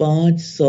500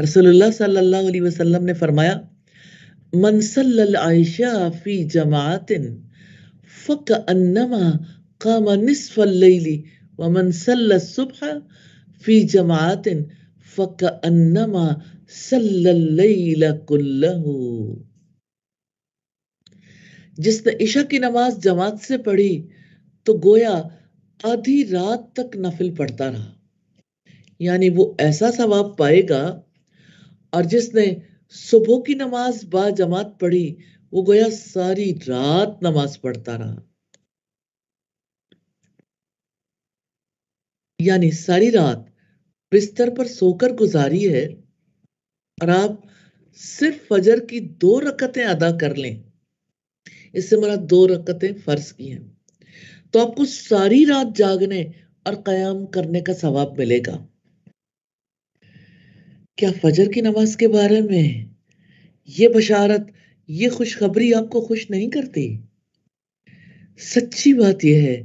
رسول اللہ صلی اللہ علیہ وسلم نے فرمایا من صلی العشاء فی جماعت فکأنما قام نصف اللیل ومن صلی الصبح فی جماعت فکأنما صلی اللیل کلہ. جس نے عشاء کی نماز جماعت سے پڑھی تو گویا آدھی رات تک نفل پڑھتا رہا، یعنی وہ ایسا ثواب پائے گا. اور جس نے صبح کی نماز با جماعت پڑھی وہ گویا ساری رات نماز پڑھتا رہا، یعنی ساری رات بستر پر سو کر گزاری ہے اور آپ صرف فجر کی 2 رکعتیں ادا کر لیں، اس سے مراد 2 رکعتیں فرض کی ہیں، تو آپ کو ساری رات جاگنے اور قیام کرنے کا ثواب ملے گا. کیا فجر کی نماز کے بارے میں یہ بشارت، یہ خوشخبری آپ کو خوش نہیں کرتی؟ سچی بات یہ ہے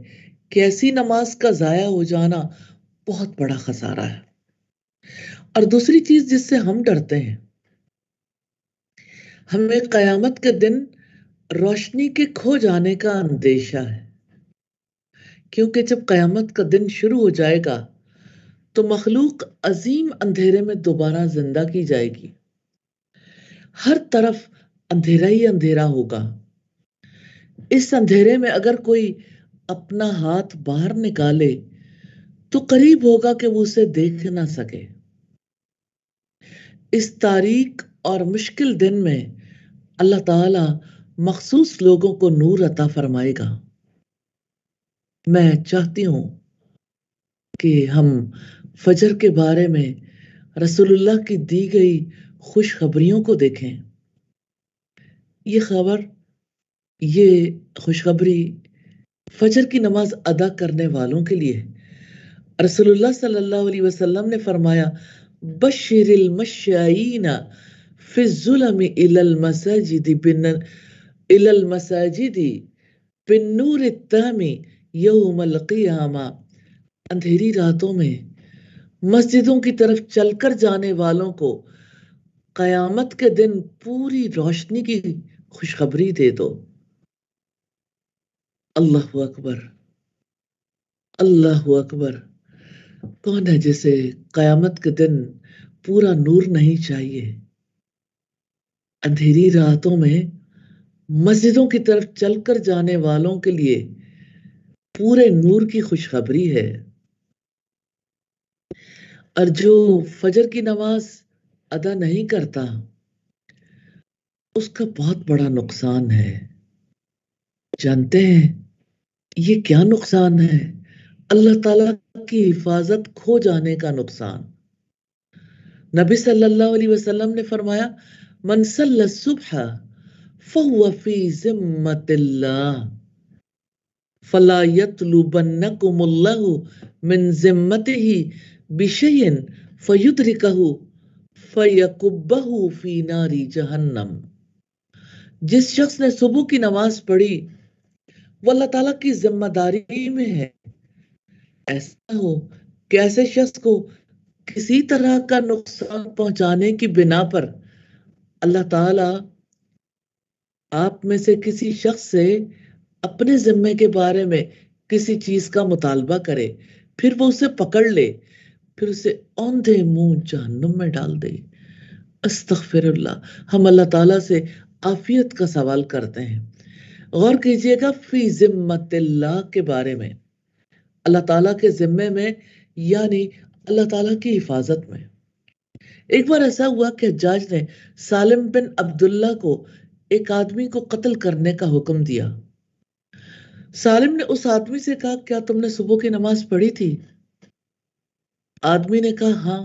کہ ایسی نماز کا ضائع ہو جانا بہت بڑا خسارہ ہے. اور دوسری چیز جس سے ہم ڈرتے ہیں، ہمیں قیامت کے دن روشنی کے کھو جانے کا اندیشہ ہے، کیونکہ جب قیامت کا دن شروع ہو جائے گا تو مخلوق عظیم اندھیرے میں دوبارہ زندہ کی جائے گی، ہر طرف اندھیرا ہی اندھیرا ہوگا. اس اندھیرے میں اگر کوئی اپنا ہاتھ باہر نکالے تو قریب ہوگا کہ وہ اسے دیکھ نہ سکے. اس تاریک اور مشکل دن میں اللہ تعالی مخصوص لوگوں کو نور عطا فرمائے گا. میں چاہتی ہوں کہ ہم فجر کے بارے میں رسول اللہ کی دی گئی خوشخبریوں کو دیکھیں. یہ خبر، یہ خوشخبری فجر کی نماز ادا کرنے والوں کے لیے ہے. رسول اللہ صلی اللہ علیہ وسلم نے فرمایا بشر المشائین فی الظلم الی المساجد بالنور التام یوم القیامہ. اندھیری راتوں میں مسجدوں کی طرف چل کر جانے والوں کو قیامت کے دن پوری روشنی کی خوشخبری دے دو. اللہ اکبر، اللہ اکبر. کون ہے جسے قیامت کے دن پورا نور نہیں چاہیے؟ اندھیری راتوں میں مسجدوں کی طرف چل کر جانے والوں کے لیے پورے نور کی خوشخبری ہے. اور جو فجر کی نماز ادا نہیں کرتا اس کا بہت بڑا نقصان ہے. جانتے ہیں یہ کیا نقصان ہے؟ اللہ تعالیٰ کی حفاظت کھو جانے کا نقصان. نبی صلی اللہ علیہ وسلم نے فرمایا من صلی الصبح فهو فی ذمۃ اللہ فلا یطلبنکم اللہ من ذمتہ بشیء فیدرکہ فیکبہ فی نار جہنم. جس شخص نے صبح کی نماز پڑھی وہ اللہ تعالیٰ کی ذمہ داری میں ہے. ایسا ہو کہ ایسے شخص کو کسی طرح کا نقصان پہنچانے کی بنا پر اللہ تعالیٰ آپ میں سے کسی شخص سے اپنے ذمے کے بارے میں کسی چیز کا مطالبہ کرے، پھر وہ اسے پکڑ لے، پھر اسے اوندھے منہ جہنم میں ڈال دے. استغفر اللہ. ہم اللہ تعالیٰ سے عافیت کا سوال کرتے ہیں. غور کیجئے گا فی ذمت اللہ کے بارے میں، اللہ تعالیٰ کے ذمے میں، یعنی اللہ تعالیٰ کی حفاظت میں. ایک بار ایسا ہوا کہ حجاج نے سالم بن عبداللہ کو ایک آدمی کو قتل کرنے کا حکم دیا. سالم نے اس آدمی سے کہا کیا تم نے صبح کی نماز پڑھی تھی؟ آدمی نے کہا ہاں.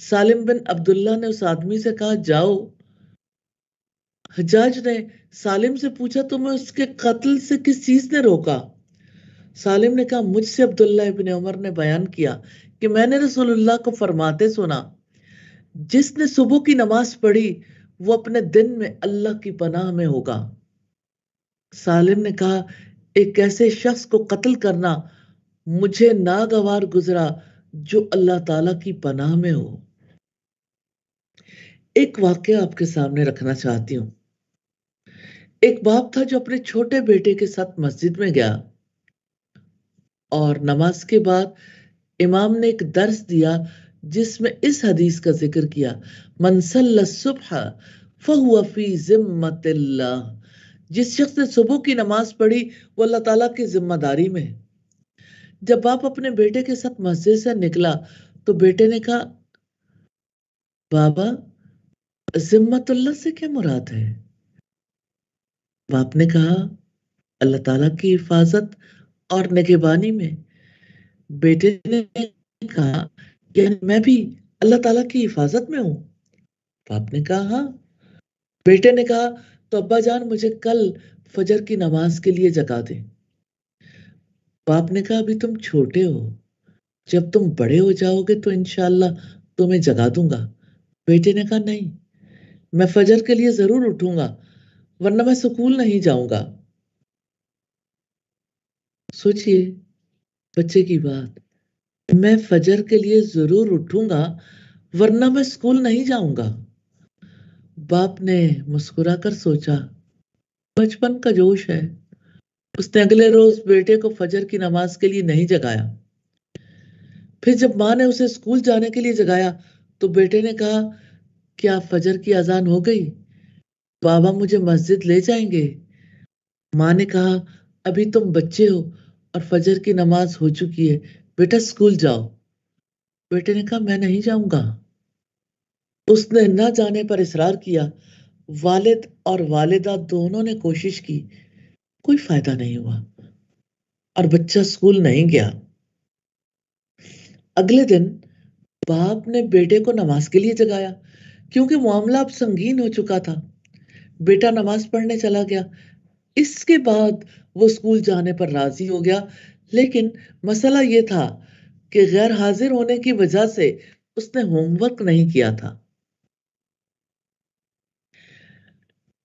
سالم بن عبداللہ نے اس آدمی سے کہا جاؤ. حجاج نے سالم سے پوچھا تمہیں اس کے قتل سے کس چیز نے روکا؟ سالم نے کہا مجھ سے عبداللہ ابن عمر نے بیان کیا کہ میں نے رسول اللہ کو فرماتے سنا جس نے صبح کی نماز پڑھی وہ اپنے دن میں اللہ کی پناہ میں ہوگا. سالم نے کہا ایک ایسے شخص کو قتل کرنا مجھے ناگوار گزرا جو اللہ تعالیٰ کی پناہ میں ہو. ایک واقعہ آپ کے سامنے رکھنا چاہتی ہوں۔ ایک باپ تھا جو اپنے چھوٹے بیٹے کے ساتھ مسجد میں گیا اور نماز کے بعد امام نے ایک درس دیا جس میں اس حدیث کا ذکر کیا، من صلی الصبح فہو فی ذمۃ اللہ، جس شخص نے صبح کی نماز پڑھی وہ اللہ تعالیٰ کی ذمہ داری میں ہے۔ جب باپ اپنے بیٹے کے ساتھ مسجد سے نکلا تو بیٹے نے کہا، بابا ذمۃ اللہ سے کیا مراد ہے؟ باپ نے کہا، اللہ تعالیٰ کی حفاظت اور نگہبانی میں۔ بیٹے نے کہا، یعنی میں بھی اللہ تعالیٰ کی حفاظت میں ہوں؟ باپ نے کہا ہاں۔ بیٹے نے کہا، تو ابا جان مجھے کل فجر کی نماز کے لیے جگا دیں۔ باپ نے کہا، ابھی تم چھوٹے ہو، جب تم بڑے ہو جاؤ گے تو انشاءاللہ تمہیں جگا دوں گا۔ بیٹے نے کہا، نہیں، میں فجر کے لیے ضرور اٹھوں گا ورنہ میں سکول نہیں جاؤں گا۔ سوچئے بچے کی بات، میں فجر کے لیے ضرور اٹھوں گا ورنہ میں سکول نہیں جاؤں گا۔ باپ نے مسکرا کر سوچا، بچپن کا جوش ہے۔ اس نے اگلے روز بیٹے کو فجر کی نماز کے لیے نہیں جگایا۔ پھر جب ماں نے اسے اسکول جانے کے لیے جگایا تو بیٹے نے کہا، کیا فجر کی اذان ہو گئی؟ بابا مجھے مسجد لے جائیں گے؟ ماں نے کہا، ابھی تم بچے ہو اور فجر کی نماز ہو چکی ہے، بیٹا اسکول جاؤ۔ بیٹے نے کہا، میں نہیں جاؤں گا۔ اس نے نہ جانے پر اصرار کیا۔ والد اور والدہ دونوں نے کوشش کی، کوئی فائدہ نہیں ہوا اور بچہ اسکول نہیں گیا۔ اگلے دن باپ نے بیٹے کو نماز کے لیے جگایا کیونکہ معاملہ اب سنگین ہو چکا تھا۔ بیٹا نماز پڑھنے چلا گیا۔ اس کے بعد وہ اسکول جانے پر راضی ہو گیا، لیکن مسئلہ یہ تھا کہ غیر حاضر ہونے کی وجہ سے اس نے ہوم ورک نہیں کیا تھا۔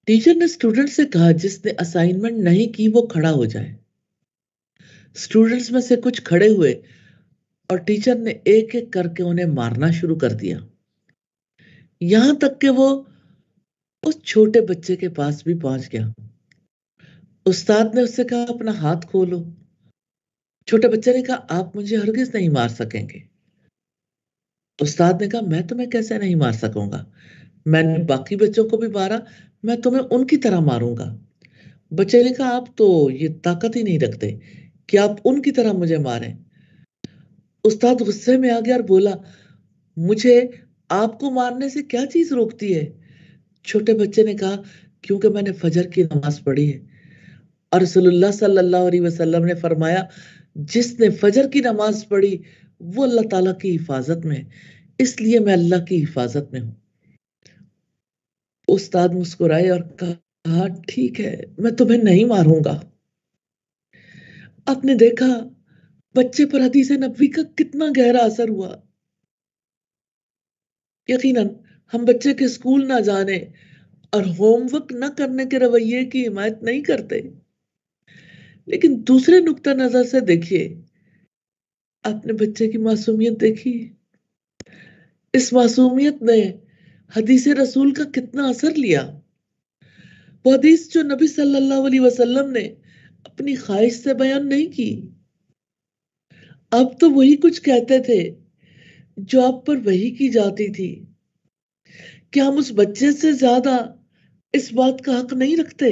ٹیچر نے اسٹوڈنٹ سے کہا، جس نے اسائنمنٹ نہیں کی وہ کھڑا ہو جائے۔ اسٹوڈنٹس میں سے کچھ کھڑے ہوئے اور ٹیچر نے ایک ایک کر کے انہیں مارنا شروع کر دیا، یہاں تک کہ وہ اس چھوٹے بچے کے پاس بھی پہنچ گیا۔ استاد نے اس سے کہا، اپنا ہاتھ کھولو۔ چھوٹے بچے نے کہا، آپ مجھے ہرگز نہیں مار سکیں گے۔ استاد نے کہا، میں تمہیں کیسے نہیں مار سکوں گا؟ میں نے باقی بچوں کو بھی مارا، میں تمہیں ان کی طرح ماروں گا۔ بچے نے کہا، آپ تو یہ طاقت ہی نہیں رکھتے کہ آپ ان کی طرح مجھے ماریں۔ استاد غصے میں آ گیا اور بولا، مجھے آپ کو مارنے سے کیا چیز روکتی ہے؟ چھوٹے بچے نے کہا، کیونکہ میں نے فجر کی نماز پڑھی ہے اور رسول اللہ صلی اللہ علیہ وسلم نے فرمایا، جس نے فجر کی نماز پڑھی وہ اللہ تعالیٰ کی حفاظت میں ہے، اس لیے میں اللہ کی حفاظت میں ہوں۔ استاد مسکرائے اور کہا، ٹھیک ہے، میں تمہیں نہیں ماروں گا۔ آپ نے دیکھا بچے پر حدیث نبوی کا کتنا گہرا اثر ہوا۔ یقیناً ہم بچے کے اسکول نہ جانے اور ہوم ورک نہ کرنے کے رویے کی حمایت نہیں کرتے، لیکن دوسرے نقطہ نظر سے دیکھیے، آپ نے بچے کی معصومیت دیکھی؟ اس معصومیت نے حدیث رسول کا کتنا اثر لیا۔ وہ حدیث جو نبی صلی اللہ علیہ وسلم نے اپنی خواہش سے بیان نہیں کی، اب تو وہی کچھ کہتے تھے جو آپ پر وحی کی جاتی تھی۔ کیا ہم اس بچے سے زیادہ اس بات کا حق نہیں رکھتے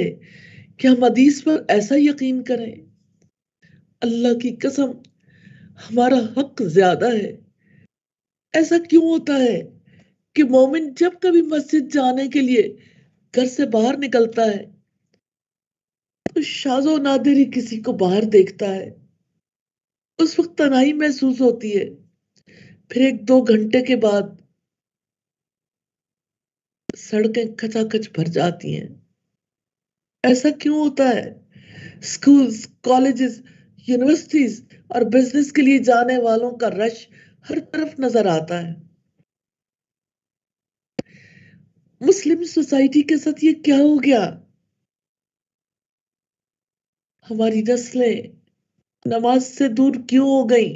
کہ ہم حدیث پر ایسا یقین کریں؟ اللہ کی قسم، ہمارا حق زیادہ ہے۔ ایسا کیوں ہوتا ہے کہ مومن جب کبھی مسجد جانے کے لیے گھر سے باہر نکلتا ہے تو شاذ و نادر ہی کسی کو باہر دیکھتا ہے؟ اس وقت تنہائی محسوس ہوتی ہے، پھر ایک دو گھنٹے کے بعد سڑکیں کھچا کھچ بھر جاتی ہیں۔ ایسا کیوں ہوتا ہے؟ سکولز، کالجز، یونیورسٹیز اور بزنس کے لیے جانے والوں کا رش ہر طرف نظر آتا ہے۔ مسلم سوسائٹی کے ساتھ یہ کیا ہو گیا؟ ہماری نسلیں نماز سے دور کیوں ہو گئیں؟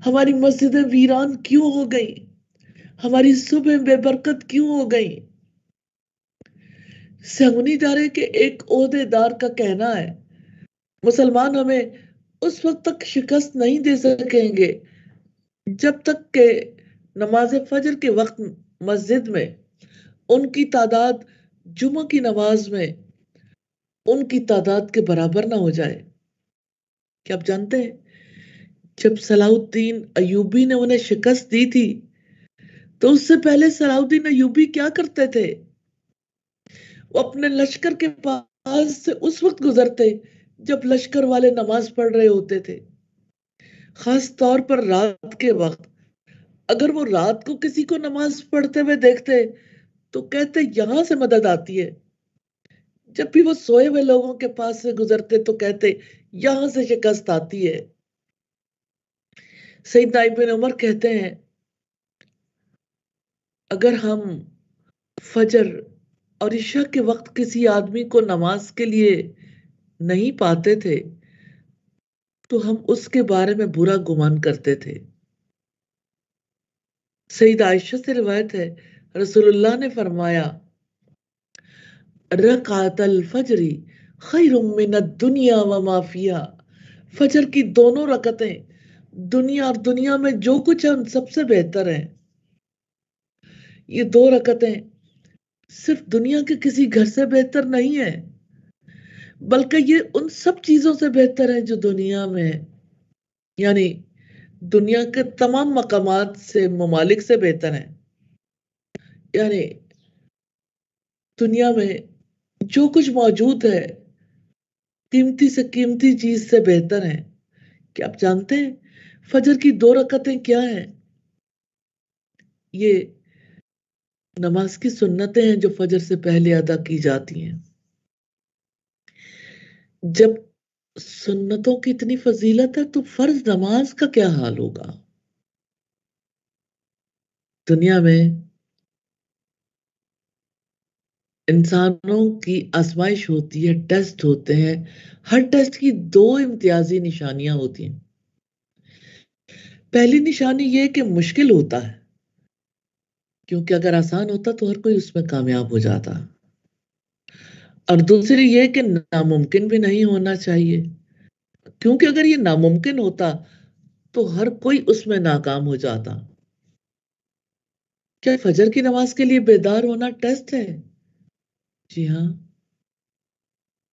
ہماری مسجدیں ویران کیوں ہو گئیں؟ ہماری صبح بے برکت کیوں ہو گئی؟ سہونی دارے کے ایک عہدے دار کا کہنا ہے مسلمان ہمیں اس وقت تک شکست نہیں دے سکیں گے جب تک کہ نماز فجر کے وقت مسجد میں ان کی تعداد جمعہ کی نماز میں ان کی تعداد کے برابر نہ ہو جائے۔ کیا آپ جانتے ہیں جب صلاح الدین ایوبی نے انہیں شکست دی تھی تو اس سے پہلے صلاح الدین ایوبی کیا کرتے تھے؟ وہ اپنے لشکر کے پاس سے اس وقت گزرتے جب لشکر والے نماز پڑھ رہے ہوتے تھے، خاص طور پر رات کے وقت۔ اگر وہ رات کو کسی کو نماز پڑھتے ہوئے دیکھتے تو کہتے یہاں سے مدد آتی ہے، جب بھی وہ سوئے ہوئے لوگوں کے پاس سے گزرتے تو کہتے یہاں سے شکست آتی ہے۔ سیدنا ابن عمر کہتے ہیں اگر ہم فجر اور عشاء کے وقت کسی آدمی کو نماز کے لیے نہیں پاتے تھے تو ہم اس کے بارے میں برا گمان کرتے تھے۔ سید عائشہ سے روایت ہے رسول اللہ نے فرمایا رکعت الفجر خیر من الدنیا وما فیہا، فجر کی دونوں رکعتیں دنیا اور دنیا میں جو کچھ ہے ان سب سے بہتر ہیں۔ یہ دو رکعتیں صرف دنیا کے کسی گھر سے بہتر نہیں ہے بلکہ یہ ان سب چیزوں سے بہتر ہے جو دنیا میں ہے، یعنی دنیا کے تمام مقامات سے ممالک سے بہتر ہیں، یعنی دنیا میں جو کچھ موجود ہے قیمتی سے قیمتی چیز سے بہتر ہیں۔ کیا آپ جانتے ہیں فجر کی دو رکعتیں کیا ہیں؟ یہ نماز کی سنتیں ہیں جو فجر سے پہلے ادا کی جاتی ہیں۔ جب سنتوں کی اتنی فضیلت ہے تو فرض نماز کا کیا حال ہوگا؟ دنیا میں انسانوں کی آزمائش ہوتی ہے، ٹیسٹ ہوتے ہیں، ہر ٹیسٹ کی دو امتیازی نشانیاں ہوتی ہیں۔ پہلی نشانی یہ کہ مشکل ہوتا ہے، کیونکہ اگر آسان ہوتا تو ہر کوئی اس میں کامیاب ہو جاتا، اور دوسری یہ کہ ناممکن بھی نہیں ہونا چاہیے، کیونکہ اگر یہ ناممکن ہوتا تو ہر کوئی اس میں ناکام ہو جاتا۔ کیا فجر کی نماز کے لیے بیدار ہونا ٹیسٹ ہے؟ جی ہاں،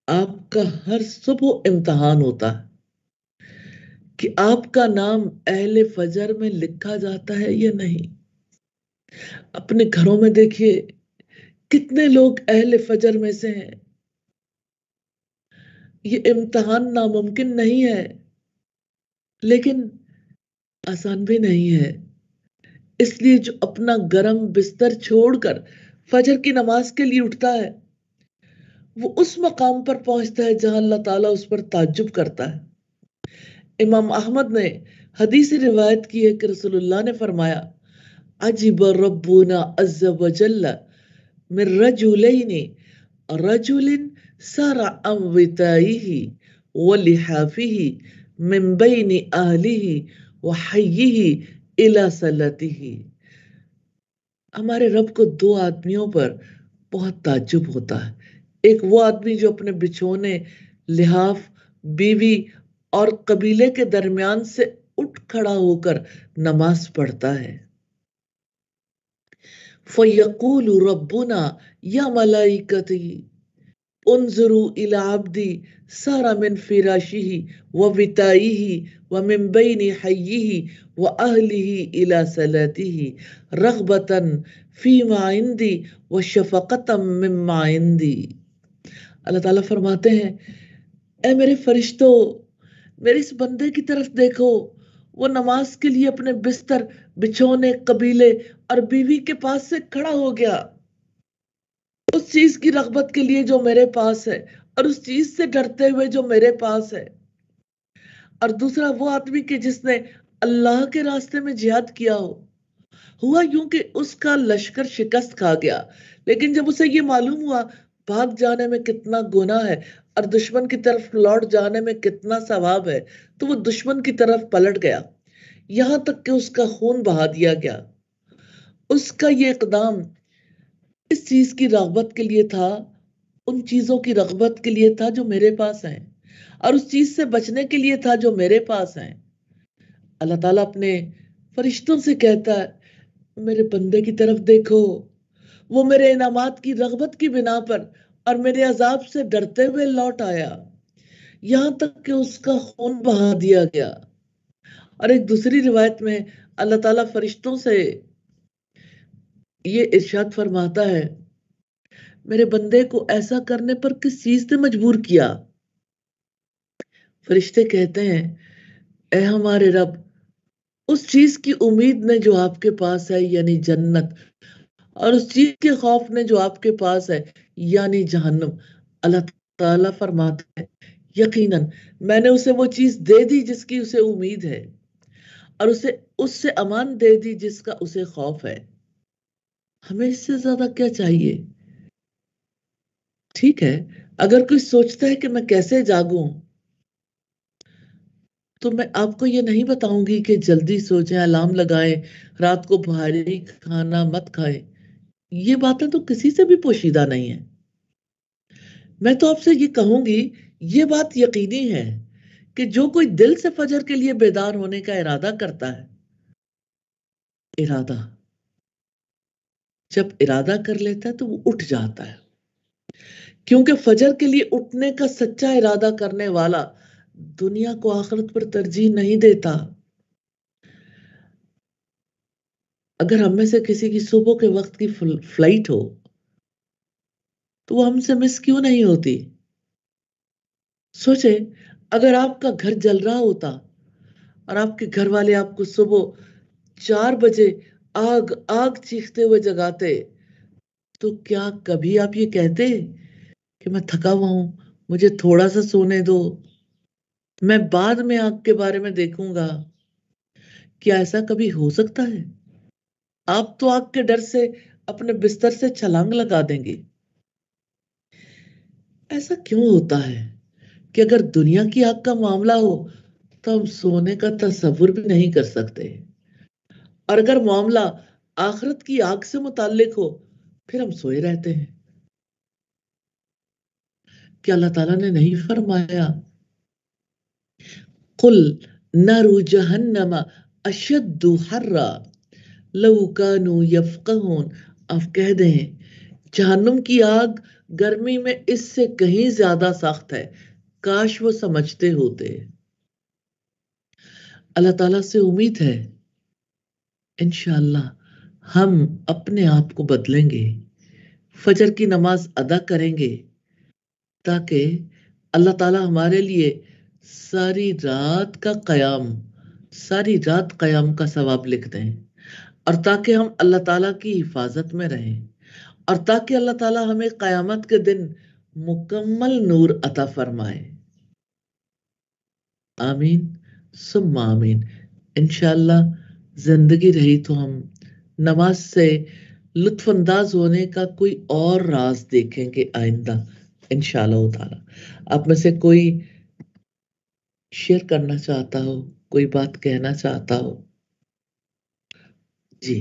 آپ کا ہر صبح امتحان ہوتا ہے کہ آپ کا نام اہل فجر میں لکھا جاتا ہے یا نہیں۔ اپنے گھروں میں دیکھیے کتنے لوگ اہل فجر میں سے ہیں۔ یہ امتحان ناممکن نہیں ہے لیکن آسان بھی نہیں ہے، اس لیے جو اپنا گرم بستر چھوڑ کر فجر کی نماز کے لیے اٹھتا ہے وہ اس مقام پر پہنچتا ہے جہاں اللہ تعالیٰ اس پر تعجب کرتا ہے۔ امام احمد نے حدیث روایت کی ہے کہ رسول اللہ نے فرمایا عجب ربنا عز وجل من رجلین رجل سرع عن وطائه ولحافه من بین اہلہ وحیہ الى صلاتہ۔ ہمارے رب کو دو آدمیوں پر بہت تعجب ہوتا ہے، ایک وہ آدمی جو اپنے بچھونے، لحاف، بیوی اور قبیلے کے درمیان سے اٹھ کھڑا ہو کر نماز پڑھتا ہے۔ فَيَقُولُ رَبُّنَا يَا مَلَائِكَتِهِ انظروا الى عبدی سار من فراشہ ووطائہ ومن بین حیہ واہلہ الى صلاتہ رغبتا فیما عندی وشفقتا مما عندی۔ اللہ تعالیٰ فرماتے ہیں اے میرے فرشتوں، میرے اس بندے کی طرف دیکھو، وہ نماز کے لیے اپنے بستر، بچھونے، قبیلے اور بیوی کے پاس سے کھڑا ہو گیا اس چیز کی رغبت کے لیے جو میرے پاس ہے، اور اس چیز سے ڈرتے ہوئے جو میرے پاس ہے۔ اور دوسرا وہ آدمی کہ جس نے اللہ کے راستے میں جہاد کیا ہو، ہوا یوں کہ اس کا لشکر شکست کھا گیا، لیکن جب اسے یہ معلوم ہوا بھاگ جانے میں کتنا گناہ ہے اور دشمن کی طرف لوٹ جانے میں کتنا ثواب ہے تو وہ دشمن کی طرف پلٹ گیا، یہاں تک کہ اس کا خون بہا دیا گیا۔ اس کا یہ اقدام اس چیز کی رغبت کے لیے تھا، ان چیزوں کی رغبت کے لیے تھا جو میرے پاس ہیں، اور اس چیز سے بچنے کے لیے تھا جو میرے پاس ہیں۔ اللہ تعالیٰ اپنے فرشتوں سے کہتا ہے میرے بندے کی طرف دیکھو، وہ میرے انعامات کی رغبت کی بنا پر اور میرے عذاب سے ڈرتے ہوئے لوٹ آیا، یہاں تک کہ اس کا خون بہا دیا گیا۔ اور ایک دوسری روایت میں اللہ تعالیٰ فرشتوں سے یہ ارشاد فرماتا ہے میرے بندے کو ایسا کرنے پر کس چیز نے مجبور کیا؟ فرشتے کہتے ہیں اے ہمارے رب، اس چیز کی امید نے جو آپ کے پاس ہے یعنی جنت، اور اس چیز کے خوف نے جو آپ کے پاس ہے یعنی جہنم۔ اللہ تعالیٰ فرماتا ہے یقیناً میں نے اسے وہ چیز دے دی جس کی اسے امید ہے، اور اس سے امان دے دی جس کا اسے خوف ہے۔ ہمیں اس سے زیادہ کیا چاہیے؟ ٹھیک ہے، اگر کوئی سوچتا ہے کہ میں کیسے جاگوں، تو میں آپ کو یہ نہیں بتاؤں گی کہ جلدی سوچیں، الارم لگائیں، رات کو بھاری کھانا مت کھائیں۔ یہ باتیں تو کسی سے بھی پوشیدہ نہیں ہیں۔ میں تو آپ سے یہ کہوں گی، یہ بات یقینی ہے کہ جو کوئی دل سے فجر کے لیے بیدار ہونے کا ارادہ کرتا ہے، ارادہ جب ارادہ کر لیتا ہے تو وہ اٹھ جاتا ہے، کیونکہ فجر کے لیے اٹھنے کا سچا ارادہ کرنے والا دنیا کو آخرت پر ترجیح نہیں دیتا۔ اگر ہم میں سے کسی کی صبح کے وقت کی فلائٹ ہو تو وہ ہم سے مس کیوں نہیں ہوتی؟ سوچیں، اگر آپ کا گھر جل رہا ہوتا اور آپ کے گھر والے آپ کو صبح 4 بجے آگ آگ چیختے ہوئے جگاتے، تو کیا کبھی آپ یہ کہتے کہ میں تھکا ہوا ہوں، مجھے تھوڑا سا سونے دو، میں بعد میں آگ کے بارے میں دیکھوں گا؟ کیا ایسا کبھی ہو سکتا ہے؟ آپ تو آگ کے ڈر سے اپنے بستر سے چھلانگ لگا دیں گے۔ ایسا کیوں ہوتا ہے کہ اگر دنیا کی آگ کا معاملہ ہو تو ہم سونے کا تصور بھی نہیں کر سکتے، اور اگر معاملہ آخرت کی آگ سے متعلق ہو پھر ہم سوئے رہتے ہیں؟ کہ اللہ تعالیٰ نے نہیں فرمایا قل نار جہنم اشد حرا لو کانوا یفقہون؟ آپ کہہ دیں جہنم کی آگ گرمی میں اس سے کہیں زیادہ سخت ہے، کاش وہ سمجھتے ہوتے۔ اللہ تعالیٰ سے امید ہے انشاءاللہ ہم اپنے آپ کو بدلیں گے، فجر کی نماز ادا کریں گے، تاکہ اللہ تعالیٰ ہمارے لیے ساری رات کا قیام، ساری رات قیام کا ثواب لکھ دیں، اور تاکہ ہم اللہ تعالیٰ کی حفاظت میں رہیں، اور تاکہ اللہ تعالیٰ ہمیں قیامت کے دن مکمل نور عطا فرمائے۔ آمین ثم آمین۔ انشاءاللہ زندگی رہی تو ہم نماز سے لطف انداز ہونے کا کوئی اور راز دیکھیں گے آئندہ انشاءاللہ تعالی۔ آپ میں سے کوئی شیئر کرنا چاہتا ہو، کوئی بات کہنا چاہتا ہو؟ جی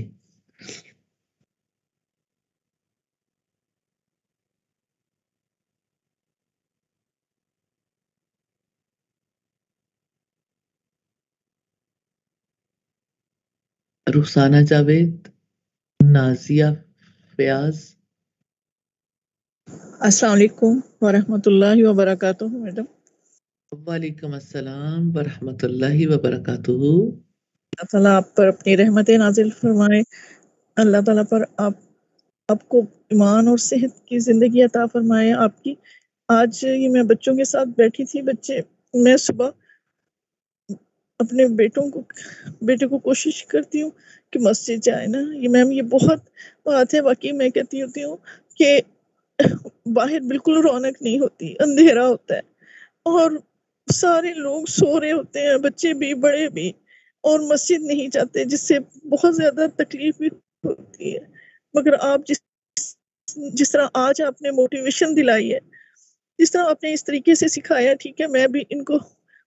رخسانہ جاوید، نازیہ فیاض۔ السلام علیکم ورحمۃ اللہ وبرکاتہ میڈم۔ وعلیکم السلام ورحمۃ اللہ وبرکاتہ۔ اللہ تعالیٰ آپ پر اپنی رحمتیں نازل فرمائے، اللہ تعالیٰ پر آپ کو ایمان اور صحت کی زندگی عطا فرمائے آپ کی۔ آج یہ میں بچوں کے ساتھ بیٹھی تھی، میں صبح اپنے بیٹے کو کوشش کرتی ہوں کہ مسجد جائے نا، یہ میم یہ بہت بات ہے واقعی، میں کہتی ہوتی ہوں کہ باہر بالکل رونق نہیں ہوتی، اندھیرا ہوتا ہے اور سارے لوگ سو رہے ہوتے ہیں، بچے بھی بڑے بھی، اور مسجد نہیں جاتے، جس سے بہت زیادہ تکلیف بھی ہوتی ہے۔ مگر آپ جس طرح آج آپ نے موٹیویشن دلائی ہے، جس طرح آپ نے اس طریقے سے سکھایا، ٹھیک ہے میں بھی ان کو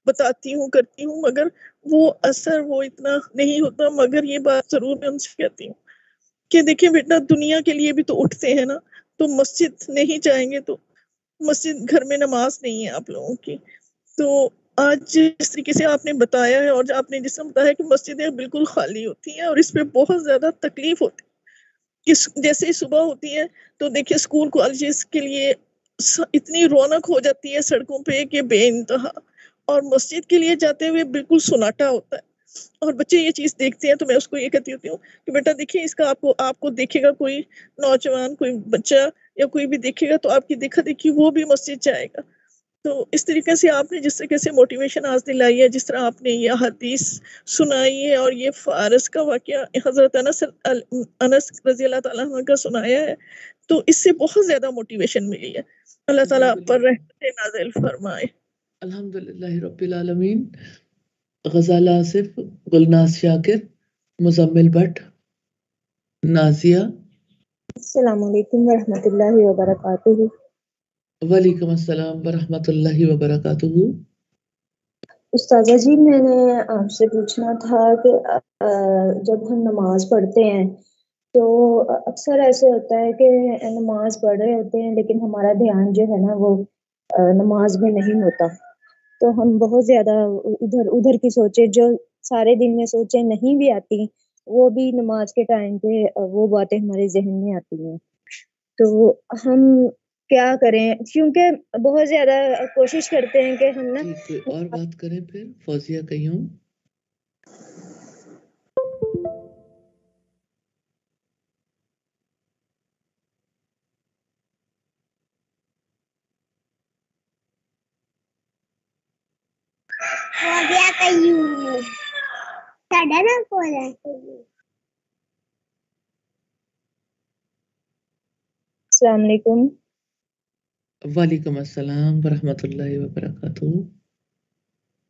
بتاتی ہوں کرتی ہوں، مگر وہ اثر وہ اتنا نہیں ہوتا، مگر یہ بات ضرور میں ان سے کہتی ہوں کہ دیکھیں بیٹا دنیا کے لیے بھی تو اٹھتے ہیں نا, تو مسجد نہیں جائیں گے تو مسجد گھر میں نماز نہیں ہے آپ لوگوں کی. تو آج جس طریقے سے آپ نے بتایا ہے اور آپ نے جس طرح بتایا کہ مسجدیں بالکل خالی ہوتی ہیں اور اس پہ بہت زیادہ تکلیف ہوتی ہے. جیسے ہی صبح ہوتی ہے تو دیکھیں اسکول کالجز کے لیے اتنی رونق ہو جاتی ہے سڑکوں پہ کہ بے انتہا, اور مسجد کے لیے جاتے ہوئے بالکل سناٹا ہوتا ہے. اور بچے یہ چیز دیکھتے ہیں تو میں اس کو یہ کہتی ہوتی ہوں کہ بیٹا دیکھیں اس کا آپ کو دیکھے گا کوئی نوجوان, کوئی بچہ یا کوئی بھی دیکھے گا تو آپ کی دیکھا دیکھی وہ بھی مسجد جائے گا. تو اس طریقے سے آپ نے جس طریقے سے موٹیویشن آج دلائی ہے, جس طرح آپ نے یہ حدیث سنائی ہے اور یہ فارس کا واقعہ حضرت انس رضی اللہ تعالیٰ عنہ کا سنایا ہے, تو اس سے بہت زیادہ موٹیویشن ملی ہے. اللہ تعالیٰ آپ پر رحمت نازل فرمائے. الحمدللہ رب العالمین. غزال آصف, گلناز شاکر, مزمل بٹ, نازیہ. السلام علیکم ورحمۃ اللہ وبرکاتہ. وعلیکم السلام ورحمۃ اللہ وبرکاتہ. استاذہ جی, میں نے آپ سے پوچھنا تھا کہ جب ہم نماز پڑھتے ہیں تو اکثر ایسے ہوتا ہے کہ نماز پڑھ رہے ہوتے ہیں لیکن ہمارا دھیان جو ہے نا وہ نماز میں نہیں ہوتا. تو ہم بہت زیادہ ادھر کی سوچیں جو سارے دن میں سوچیں نہیں بھی آتی, وہ بھی نماز کے ٹائم پہ وہ باتیں ہمارے ذہن میں آتی ہیں. تو ہم کیا کریں, کیونکہ بہت زیادہ کوشش کرتے ہیں کہ ہم نا کوئی اور بات کریں پھر فوزیہ کہیں. السلام علیکم. وعلیکم السلام ورحمۃ اللہ وبرکاتہ.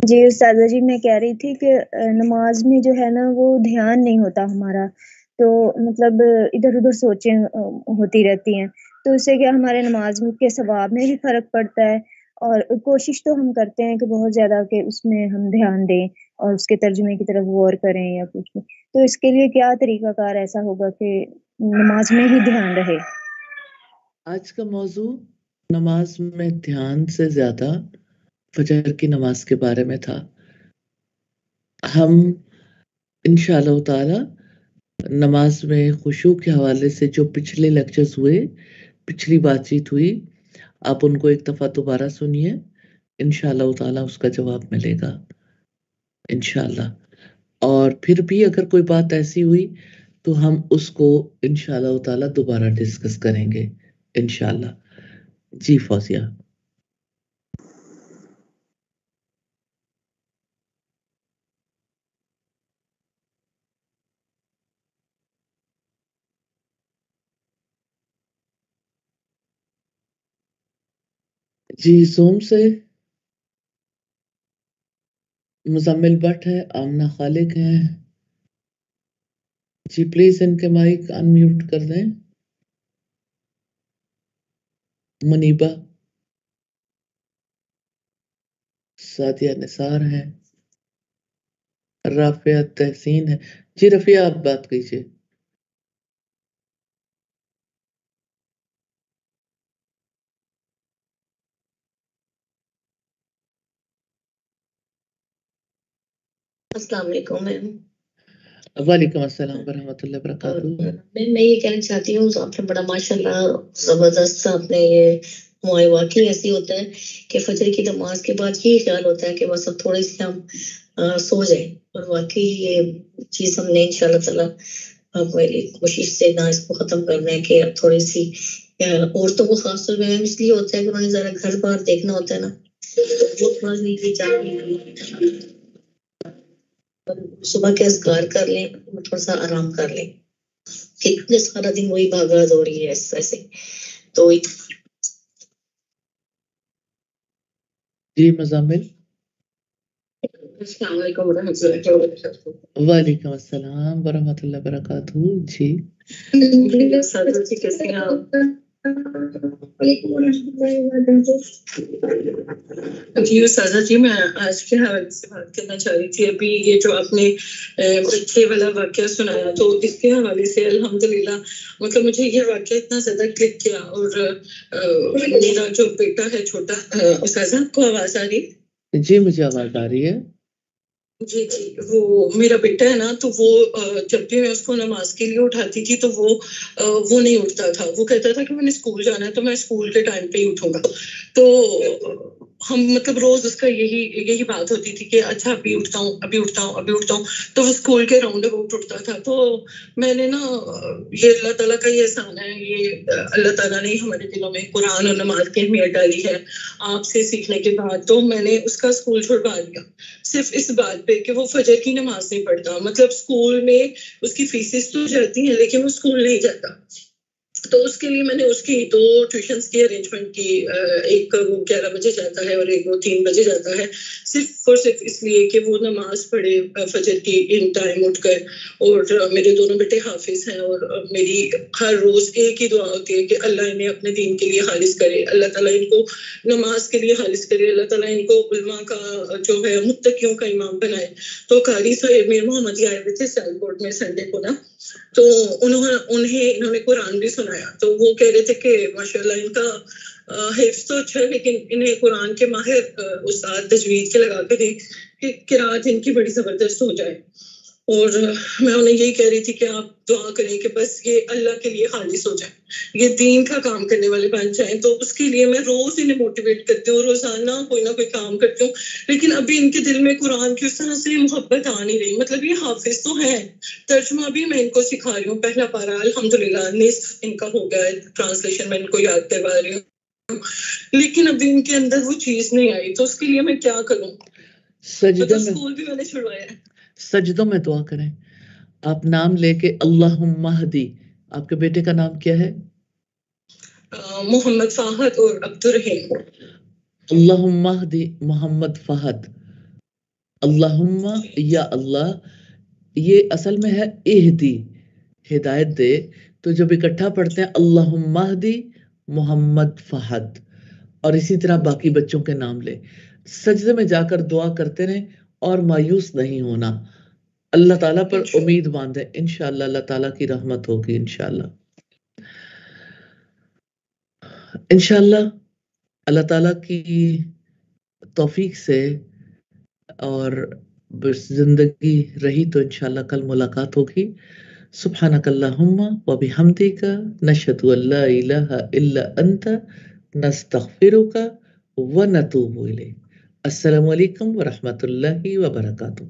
جی استاذہ جی, میں کہہ رہی تھی کہ نماز میں جو ہے نا وہ دھیان نہیں ہوتا ہمارا, تو مطلب ادھر ادھر سوچیں ہوتی رہتی ہیں, تو اس سے کیا ہمارے نماز کے ثواب میں بھی فرق پڑتا ہے. اور کوشش تو ہم کرتے ہیں کہ بہت زیادہ کہ اس میں ہم دھیان دیں اور اس کے ترجمے کی طرف غور کریں یا کچھ بھی. تو اس کے لیے کیا طریقہ کار ایسا ہوگا کہ نماز میں ہی دھیان رہے؟ آج کا موضوع نماز میں دھیان سے زیادہ فجر کی نماز کے بارے میں تھا. ہم انشاءاللہ تعالی نماز میں خشوع کے حوالے سے جو پچھلے لیکچرز ہوئے, پچھلی بات چیت ہوئی, آپ ان کو ایک دفعہ دوبارہ سنیے, انشاءاللہ تعالی اس کا جواب ملے گا انشاءاللہ. اور پھر بھی اگر کوئی بات ایسی ہوئی تو ہم اس کو انشاءاللہ تعالی دوبارہ ڈسکس کریں گے انشاءاللہ. جی فوزیہ. جی زوم سے مزمل بٹ ہے, آمنہ خالق ہیں. جی پلیز ان کے مائک انمیوٹ کر دیں. منیبہ, سعدیہ نثار ہیں, رافعہ تحسین ہے. جی رفیہ آپ بات کیجئے. السلام علیکم میم. وعلیکم السلام ورحمۃ اللہ وبرکاتہ. میں یہ کہنا چاہتی ہوں, آپ نے بڑا ماشاء اللہ زبردست آپ نے یہ واقعی ایسی ہوتا ہے کہ فجر کی نماز کے بعد یہ خیال ہوتا ہے کہ بس اب تھوڑی سی ہم سو جائیں, اور واقعی یہ چیز ہم نے انشاءاللہ تعالی کوشش سے نہ اس کو ختم کرنا ہے کہ اب تھوڑی سی عورتوں کو خاص طور پہ اس لیے ہوتا ہے کہ انہوں نے ذرا گھر باہر دیکھنا ہوتا ہے نا, وہ تھوڑا نیچے چاہیے صبح کے اذکار کر لیں, تھوڑا سا آرام کر لیں, کتنے سارا دن وہی بھاگا ہو رہی ہے ایسے. تو جی مزمل. السلام علیکم ورحمۃ اللہ وبرکاتہ. وعلیکم السلام ورحمۃ اللہ وبرکاتہ. جی کیسے ہیں آپ؟ جی استاذہ جی، میں آج کے حوالے سے بات کرنا چاہ رہی تھی. ابھی یہ جو آپ نے بچے والا واقعہ سنایا تو اس کے حوالے سے الحمدللہ مطلب مجھے یہ واقعہ اتنا زیادہ کلک کیا. اور میرا جو بیٹا ہے چھوٹا، استاذہ آپ کو آواز آ رہی؟ جی مجھے آواز آ رہی ہے. جی جی، وہ میرا بیٹا ہے نا، تو وہ جب بھی میں اس کو نماز کے لیے اٹھاتی تھی تو وہ نہیں اٹھتا تھا. وہ کہتا تھا کہ میں نے اسکول جانا ہے تو میں اسکول کے ٹائم پہ ہی اٹھوں گا. تو ہم مطلب روز اس کا یہی بات ہوتی تھی کہ اچھا ابھی اٹھتا ہوں. تو وہ اسکول کے راؤنڈ اباؤٹ اٹھتا تھا. تو میں نے نا، یہ اللہ تعالیٰ کا ہی احسان ہے، یہ اللہ تعالیٰ نے ہمارے دلوں میں قرآن اور نماز کی اہمیت ڈالی ہے آپ سے سیکھنے کے بعد. تو میں نے اس کا اسکول چھڑوا دیا صرف اس بات پہ کہ وہ فجر کی نماز نہیں پڑھتا. مطلب اسکول میں اس کی فیسز تو جاتی ہیں لیکن وہ اسکول نہیں جاتا. تو اس کے لیے میں نے اس کی 2 ٹیوشنس کی ارینجمنٹ کی. ایک وہ 11 بجے جاتا ہے اور ایک وہ 3 بجے جاتا ہے، صرف اور صرف اس لیے کہ وہ نماز پڑھے فجر کی ان ٹائم اٹھ کر. اور میرے دونوں بیٹے حافظ ہیں اور میری ہر روز ایک ہی دعا ہوتی ہے کہ اللہ انہیں اپنے دین کے لیے خالص کرے، اللہ تعالیٰ ان کو نماز کے لیے خالص کرے، اللہ تعالیٰ ان کو علماء کا جو ہے متقیوں کا امام بنائے. تو قاری صاحب میر محمد آئے ہوئے تھے سیال کوٹ میں سنڈے کو نا، تو انہوں نے قرآن بھی سنایا. تو وہ کہہ رہے تھے کہ ماشاءاللہ ان کا حفظ تو اچھا ہے لیکن انہیں قرآن کے ماہر استاد تجوید کے لگا کے دیں کہ قرات ان کی بڑی زبردست ہو جائے. اور میں انہیں یہی کہہ رہی تھی کہ آپ دعا کریں کہ بس یہ اللہ کے لیے خالص ہو جائے، یہ دین کا کام کرنے والے بن جائیں. تو اس کے لیے میں روز انہیں موٹیویٹ کرتی ہوں، روزانہ کوئی نہ کوئی کام کرتی ہوں. لیکن ابھی ان کے دل میں قرآن کی اس طرح سے محبت آ نہیں رہی. مطلب یہ حافظ تو ہیں، ترجمہ بھی میں ان کو سکھا رہی ہوں، پہلا پارہ الحمدللہ نصف ان کا ہو گیا ہے، ٹرانسلیشن میں ان کو یاد کروا رہی ہوں، لیکن ابھی ان کے اندر وہ چیز نہیں آئی. تو اس کے لیے میں کیا کروں؟ اسکول بھی میں نے چھڑوایا ہے. سجدوں میں دعا کریں. آپ نام لے کے اللہم اہدی. آپ کے بیٹے کا نام کیا ہے؟ محمد فہد اور عبدالرحیم. اللہم اہدی محمد فہد. اللہم یا اللہ، یہ اصل میں ہے اہدی، ہدایت دے. تو جب اکٹھا پڑھتے ہیں اللہم اہدی محمد فہد، اور اسی طرح باقی بچوں کے نام لے. سجدے میں جا کر دعا کرتے رہیں اور مایوس نہیں ہونا. اللہ تعالیٰ پر امید باندھیں، انشاءاللہ اللہ تعالیٰ کی رحمت ہوگی. انشاءاللہ اللہ تعالیٰ کی توفیق سے اور بس زندگی رہی تو انشاءاللہ کل ملاقات ہوگی. سبحانک اللہم و بحمدک نشہد ان لا الہ الا انت نستغفرک و نتوب الیک. السلام علیکم ورحمۃ اللہ وبرکاتہ.